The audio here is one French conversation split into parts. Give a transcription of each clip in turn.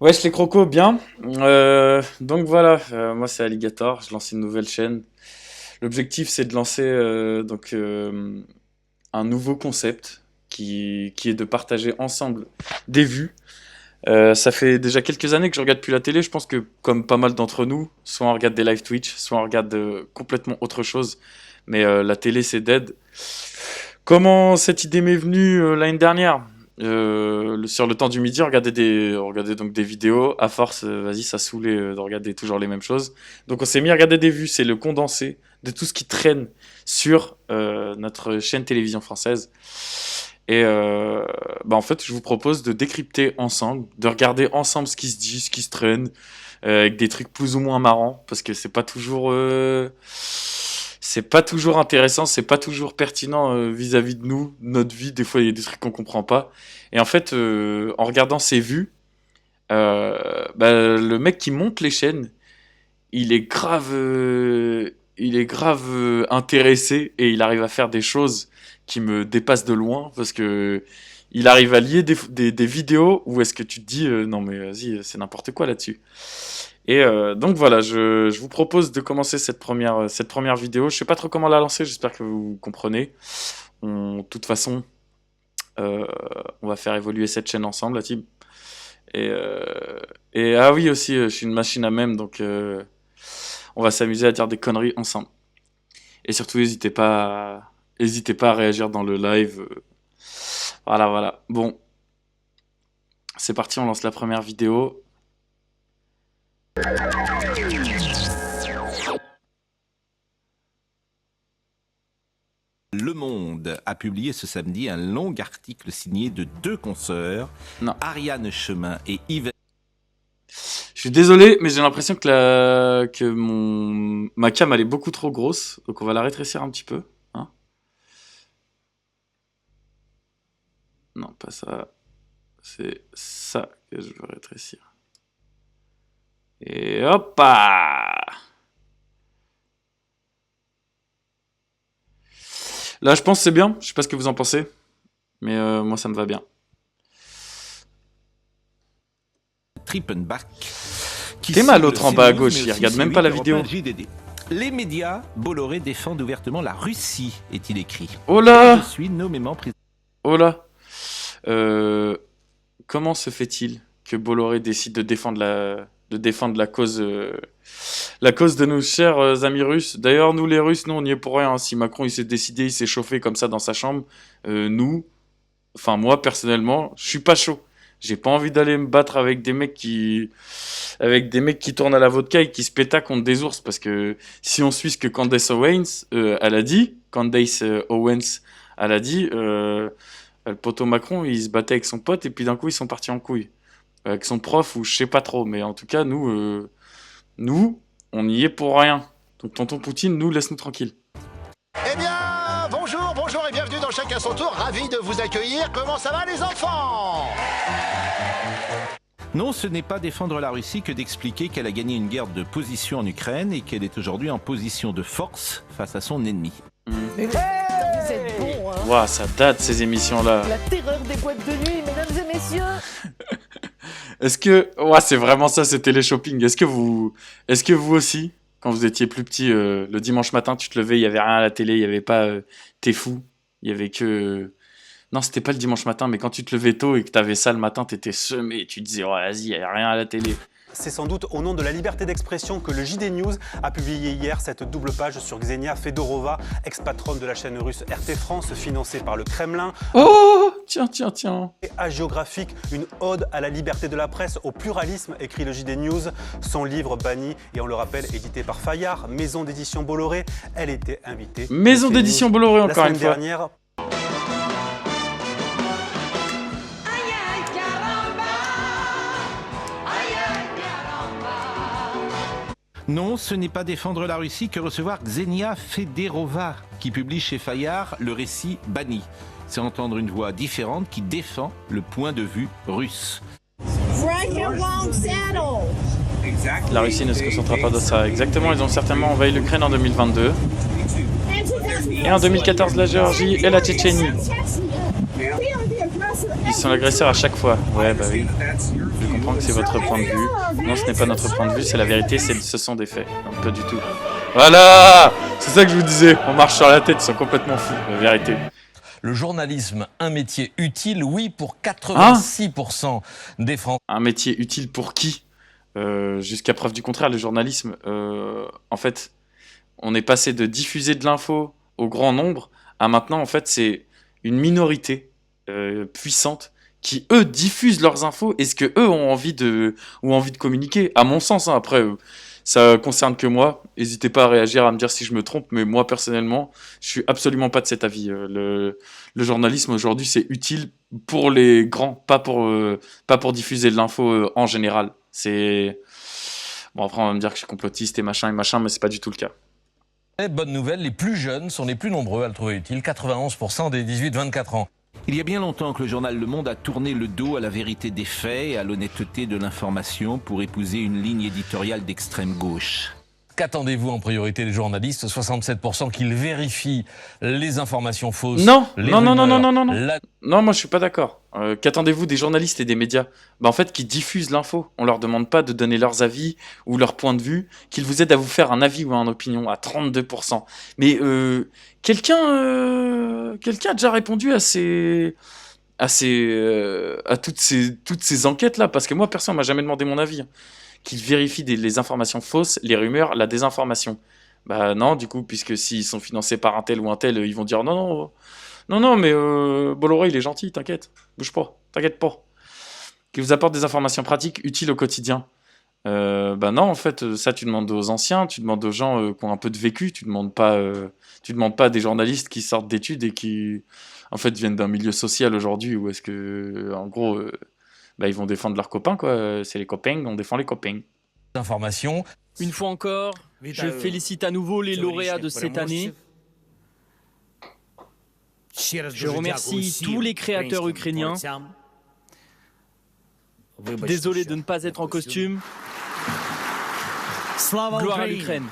Wesh les crocos, bien. Donc voilà, moi c'est Alligator, je lance une nouvelle chaîne. L'objectif c'est de lancer un nouveau concept qui est de partager ensemble des vues. Ça fait déjà quelques années que je regarde plus la télé, je pense que comme pas mal d'entre nous, soit on regarde des live Twitch, soit on regarde complètement autre chose. Mais la télé c'est dead. Comment cette idée m'est venue l'année dernière? Sur le temps du midi, on regardait donc des vidéos. À force, vas-y, ça saoulait de regarder toujours les mêmes choses. Donc on s'est mis à regarder des vues. C'est le condensé de tout ce qui traîne sur notre chaîne télévision française. Et en fait, je vous propose de décrypter ensemble, de regarder ensemble ce qui se dit, ce qui se traîne, avec des trucs plus ou moins marrants, parce que c'est pas toujours intéressant, c'est pas toujours pertinent vis-à-vis de nous, de notre vie. Des fois, il y a des trucs qu'on comprend pas. Et en fait, en regardant ces vues, le mec qui monte les chaînes, il est grave intéressé et il arrive à faire des choses qui me dépassent de loin parce que il arrive à lier des vidéos où est-ce que tu te dis non mais vas-y, c'est n'importe quoi là-dessus. Et donc voilà, je vous propose de commencer cette première vidéo. Je sais pas trop comment la lancer, j'espère que vous comprenez. De toute façon, euh, on va faire évoluer cette chaîne ensemble, la team. Et ah oui aussi, je suis une machine à mème, donc on va s'amuser à dire des conneries ensemble. Et surtout, n'hésitez pas à réagir dans le live. Voilà, voilà. Bon, c'est parti, on lance la première vidéo. Le Monde a publié ce samedi un long article signé de deux consoeurs, Non. Ariane Chemin et Yves. Je suis désolé, mais j'ai l'impression que ma cam elle est beaucoup trop grosse, donc on va la rétrécir un petit peu, hein. Non, pas ça. C'est ça que je veux rétrécir. Et hop là, je pense que c'est bien. Je sais pas ce que vous en pensez, mais moi ça me va bien. Trippenbach. T'es mal l'autre en bas à gauche, il regarde même pas la vidéo. Les médias, Bolloré défendent ouvertement la Russie, est-il écrit. Oh là! Je suis nommément président. Oh là! Comment se fait-il que Bolloré décide de défendre la cause de nos chers amis russes? D'ailleurs, nous les Russes, nous on y est pour rien. Si Macron il s'est décidé, il s'est chauffé comme ça dans sa chambre, moi personnellement, je suis pas chaud. J'ai pas envie d'aller me battre avec des mecs qui tournent à la vodka et qui se pétacent contre des ours, parce que si on suit ce que Candace Owens, elle a dit, le poteau Macron, il se battait avec son pote et puis d'un coup ils sont partis en couille. Avec son prof ou je sais pas trop, mais en tout cas nous, on y est pour rien. Donc tonton Poutine, nous laisse-nous tranquille. Eh bien, bonjour, bonjour et bienvenue dans Chacun son tour, ravi de vous accueillir. Comment ça va les enfants? Non, ce n'est pas défendre la Russie que d'expliquer qu'elle a gagné une guerre de position en Ukraine et qu'elle est aujourd'hui en position de force face à son ennemi. Vous êtes bons, hein. Ouah, ça date ces émissions-là. La terreur des boîtes de nuit, mesdames et messieurs. Est-ce que... Ouais, c'est vraiment ça, c'est télé-shopping. Est-ce que vous aussi, quand vous étiez plus petit, le dimanche matin, tu te levais, il y avait rien à la télé, il y avait pas T'es fou, il y avait que... Non, c'était pas le dimanche matin, mais quand tu te levais tôt et que t'avais ça le matin, t'étais semé, tu te disais, ouais, vas-y, il y a rien à la télé. C'est sans doute au nom de la liberté d'expression que le JD News a publié hier cette double page sur Ksenia Fedorova, ex-patronne de la chaîne russe RT France, financée par le Kremlin. Oh, tiens. Et hagiographique, une ode à la liberté de la presse, au pluralisme, écrit le JD News. Son livre banni, et on le rappelle, édité par Fayard, maison d'édition Bolloré. Elle était invitée. Maison d'édition Bolloré, encore une fois. La semaine dernière. Non, ce n'est pas défendre la Russie que recevoir Ksenia Federova, qui publie chez Fayard le récit banni. C'est entendre une voix différente qui défend le point de vue russe. La Russie ne se concentrera pas dans ça. Exactement, ils ont certainement envahi l'Ukraine en 2022. Et en 2014, la Géorgie et la Tchétchénie. Ils sont l'agresseur à chaque fois. Ouais, bah oui. Je comprends que c'est votre point de vue. Non, ce n'est pas notre point de vue, c'est la vérité, ce sont des faits. Non, pas du tout. Voilà! C'est ça que je vous disais. On marche sur la tête, ils sont complètement fous, la vérité. Le journalisme, un métier utile, oui, pour 86% des Français. Un métier utile pour qui? Jusqu'à preuve du contraire, le journalisme, en fait, on est passé de diffuser de l'info au grand nombre à maintenant, en fait, c'est une minorité puissante qui, eux, diffusent leurs infos et ce que eux ont envie de communiquer. À mon sens, hein, après, ça concerne que moi. N'hésitez pas à réagir, à me dire si je me trompe, mais moi, personnellement, je suis absolument pas de cet avis. Le journalisme, aujourd'hui, c'est utile pour les grands, pas pour diffuser de l'info en général. C'est... Bon, après, on va me dire que je suis complotiste et machin, mais c'est pas du tout le cas. Bonne nouvelle, les plus jeunes sont les plus nombreux à le trouver utile, 91% des 18-24 ans. Il y a bien longtemps que le journal Le Monde a tourné le dos à la vérité des faits et à l'honnêteté de l'information pour épouser une ligne éditoriale d'extrême gauche. Qu'attendez-vous en priorité des journalistes? 67% qu'ils vérifient les informations fausses. Non, les non, non, rumeurs, non, non, non, non. la- Non, moi je suis pas d'accord. Qu'attendez-vous des journalistes et des médias? Bah en fait, qui diffusent l'info. On leur demande pas de donner leurs avis ou leur point de vue, qu'ils vous aident à vous faire un avis ou une opinion à 32%. Mais quelqu'un a déjà répondu à toutes ces enquêtes là, parce que moi personne m'a jamais demandé mon avis. Hein. Qu'ils vérifient les informations fausses, les rumeurs, la désinformation. Bah non, du coup, puisque s'ils sont financés par un tel ou un tel, ils vont dire non, mais Bolloré, il est gentil, t'inquiète, bouge pas, t'inquiète pas. Qui vous apporte des informations pratiques, utiles au quotidien. Bah non, en fait, ça, tu demandes aux anciens, tu demandes aux gens qui ont un peu de vécu, tu demandes pas à des journalistes qui sortent d'études et qui, en fait, viennent d'un milieu social aujourd'hui où est-ce que, en gros, bah, ils vont défendre leurs copains, quoi. C'est les copains, on défend les copains. Informations. Une fois encore, je félicite à nouveau les lauréats de cette année. Je remercie tous les créateurs ukrainiens. Désolé de ne pas être en costume. Gloire à l'Ukraine.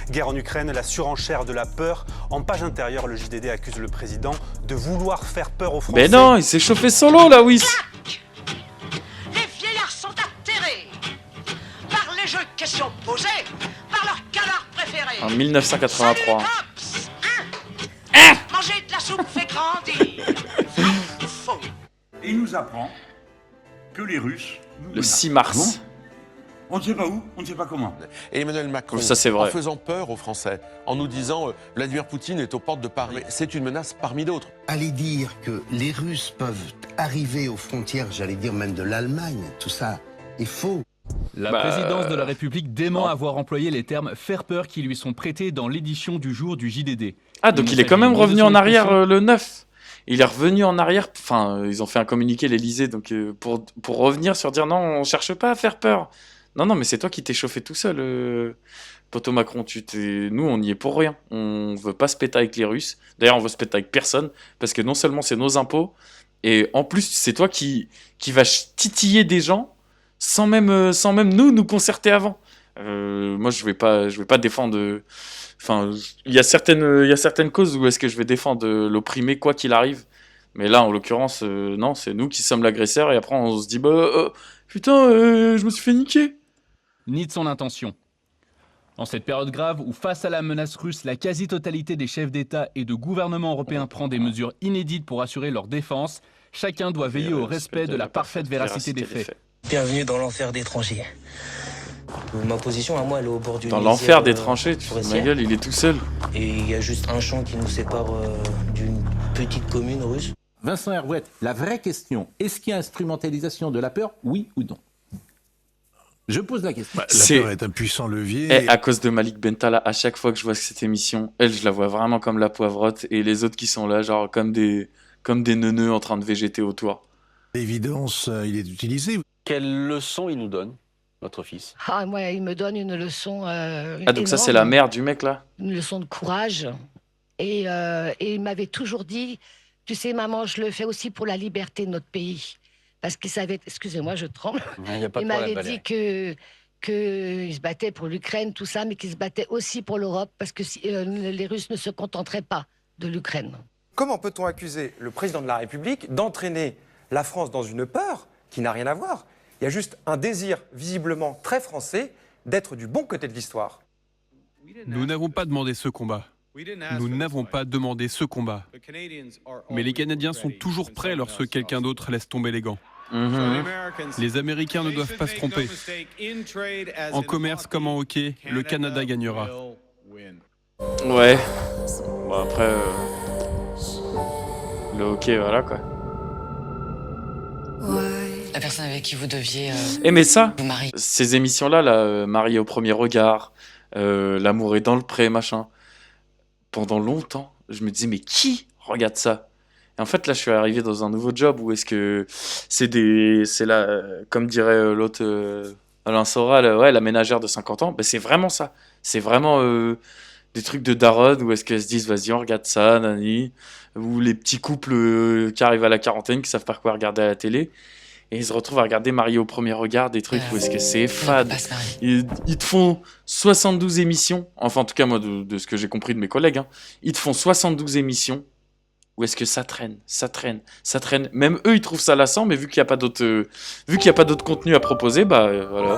Guerre en Ukraine, la surenchère de la peur. En page intérieure, le JDD accuse le président de vouloir faire peur aux Français. Mais non, il s'est chauffé solo, là, oui. Les vieillards sont atterrés par les jeux de questions posées par leur canard préféré. En 1983. Manger de la soupe fait grandir. Faux. Et il nous apprend que les Russes... Le 6 mars. On ne sait pas où, on ne sait pas comment. Et Emmanuel Macron, ça, c'est vrai. en faisant peur aux Français, en nous disant Vladimir Poutine est aux portes de Paris, c'est une menace parmi d'autres. Aller dire que les Russes peuvent arriver aux frontières, j'allais dire même de l'Allemagne, tout ça est faux. La présidence de la République dément avoir employé les termes « faire peur » qui lui sont prêtés dans l'édition du jour du JDD. Ah, donc il est quand même revenu en arrière le 9. Il est revenu en arrière, enfin, ils ont fait un communiqué, l'Elysée, donc pour revenir sur dire non, on cherche pas à faire peur. Non, mais c'est toi qui t'es chauffé tout seul, poto Macron. Nous, on y est pour rien. On veut pas se péter avec les Russes. D'ailleurs, on veut se péter avec personne, parce que non seulement c'est nos impôts, et en plus, c'est toi qui vas titiller des gens sans même nous concerter avant. Moi, je vais pas défendre. Enfin, il y a certaines causes où est-ce que je vais défendre l'opprimé quoi qu'il arrive. Mais là, en l'occurrence, non, c'est nous qui sommes l'agresseur et après on se dit putain, je me suis fait niquer. Ni de son intention. En cette période grave où, face à la menace russe, la quasi-totalité des chefs d'État et de gouvernement européens prend des mesures inédites pour assurer leur défense, chacun doit veiller au respect de la parfaite véracité des faits. Bienvenue dans l'enfer des tranchées. Ma position à moi, elle est au bord du Dans l'enfer des tranchées, tu fous de ma gueule, il est tout seul. Et il y a juste un champ qui nous sépare d'une petite commune russe. Vincent Herouet, la vraie question, est-ce qu'il y a instrumentalisation de la peur, oui ou non? Je pose la question. La peur est un puissant levier. À cause de Malik Bentala, à chaque fois que je vois cette émission, elle, je la vois vraiment comme la poivrotte, et les autres qui sont là, genre comme des neuneux en train de végéter autour. L'évidence, il est utilisé. Quelle leçon il nous donne, notre fils? Moi, il me donne une leçon donc ça, c'est la mère du mec, là? Une leçon de courage. Et il m'avait toujours dit, tu sais, maman, je le fais aussi pour la liberté de notre pays. Parce qu'il savait, excusez-moi, je tremble. Il m'avait dit qu'il se battait pour l'Ukraine, tout ça, mais qu'il se battait aussi pour l'Europe, parce que les Russes ne se contenteraient pas de l'Ukraine. Comment peut-on accuser le président de la République d'entraîner la France dans une peur qui n'a rien à voir? Il y a juste un désir visiblement très français d'être du bon côté de l'histoire. Nous n'avons pas demandé ce combat. Nous n'avons pas demandé ce combat. Mais les Canadiens sont toujours prêts lorsque quelqu'un d'autre laisse tomber les gants. Les Américains ne doivent pas se tromper. En commerce comme en hockey, le Canada gagnera. Ouais. Bon après, le hockey, voilà quoi. La personne avec qui vous deviez Mais ça, vous marier. ces émissions-là, là, Marié au premier regard, L'amour est dans le pré, machin. Pendant longtemps, je me disais, mais qui regarde ça? Et en fait, là, je suis arrivé dans un nouveau job où est-ce que c'est là, comme dirait l'autre Alain Soral, ouais, la ménagère de 50 ans, ben, c'est vraiment ça. C'est vraiment des trucs de daronne où est-ce qu'elles se disent, vas-y, on regarde ça, nani. Ou les petits couples qui arrivent à la quarantaine, qui savent pas quoi regarder à la télé. Et ils se retrouvent à regarder Marié au premier regard, des trucs où est-ce que c'est fade. Ils te font 72 émissions, enfin en tout cas moi de ce que j'ai compris de mes collègues, hein, ils te font 72 émissions où est-ce que ça traîne, ça traîne, ça traîne. Même eux ils trouvent ça lassant, mais vu qu'il n'y a pas d'autre contenu à proposer, bah voilà.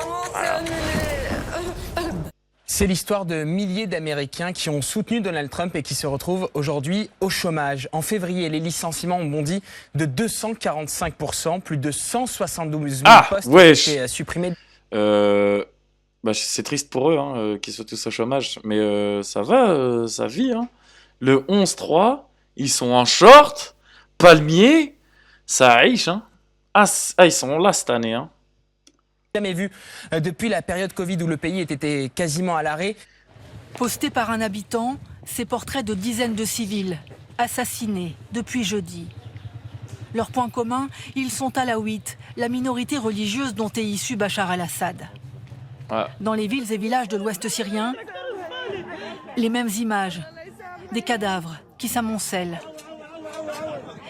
C'est l'histoire de milliers d'Américains qui ont soutenu Donald Trump et qui se retrouvent aujourd'hui au chômage. En février, les licenciements ont bondi de 245%, plus de 172 000 postes ont été supprimés. Bah, c'est triste pour eux hein, qu'ils soient tous au chômage, mais ça va, ça vit. Hein. Le 11-3, ils sont en short, palmier, ça riche. Hein. Ah, ils sont là cette année. Hein. Jamais vu depuis la période Covid où le pays était quasiment à l'arrêt. Posté par un habitant, ces portraits de dizaines de civils assassinés depuis jeudi. Leur point commun, ils sont alaouites, la minorité religieuse dont est issu Bachar el-Assad. Ouais. Dans les villes et villages de l'ouest syrien, les mêmes images, des cadavres qui s'amoncellent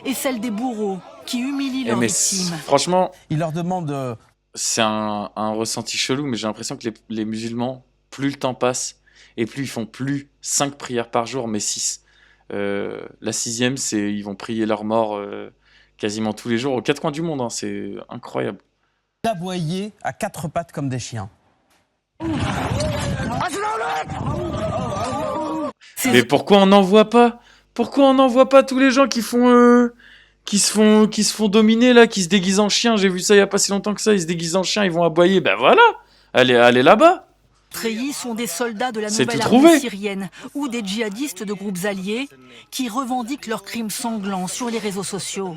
et celles des bourreaux qui humilient leurs victimes. Franchement, ils leur demandent... C'est un ressenti chelou, mais j'ai l'impression que les musulmans, plus le temps passe, et plus ils font plus 5 prières par jour, mais 6. La 6e, c'est ils vont prier leur mort quasiment tous les jours, aux 4 coins du monde, hein, c'est incroyable. Aboyer à 4 pattes comme des chiens. Mais pourquoi on n'en voit pas? Pourquoi on n'en voit pas tous les gens qui font... Qui se font dominer là, qui se déguisent en chien, j'ai vu ça il y a pas si longtemps que ça, ils se déguisent en chien, ils vont aboyer, ben voilà, allez là-bas. Treillis sont des soldats de la nouvelle armée syrienne ou des djihadistes de groupes alliés qui revendiquent leurs crimes sanglants sur les réseaux sociaux.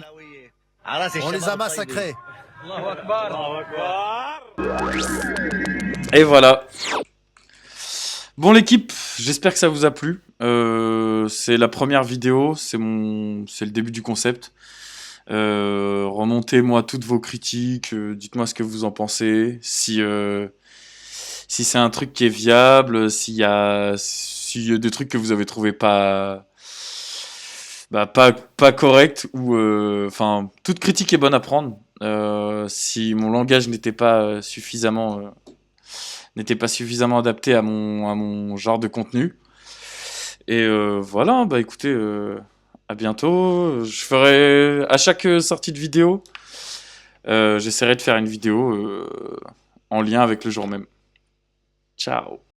On les a massacrés. Et voilà. Bon l'équipe, j'espère que ça vous a plu. C'est la première vidéo, c'est le début du concept. Remontez-moi toutes vos critiques, dites-moi ce que vous en pensez, si c'est un truc qui est viable, s'il y a des trucs que vous avez trouvé pas correct, ou enfin toute critique est bonne à prendre. Si mon langage n'était pas suffisamment adapté à mon genre de contenu. Et voilà, bah écoutez, à bientôt. Je ferai, à chaque sortie de vidéo, j'essaierai de faire une vidéo en lien avec le jour même. Ciao.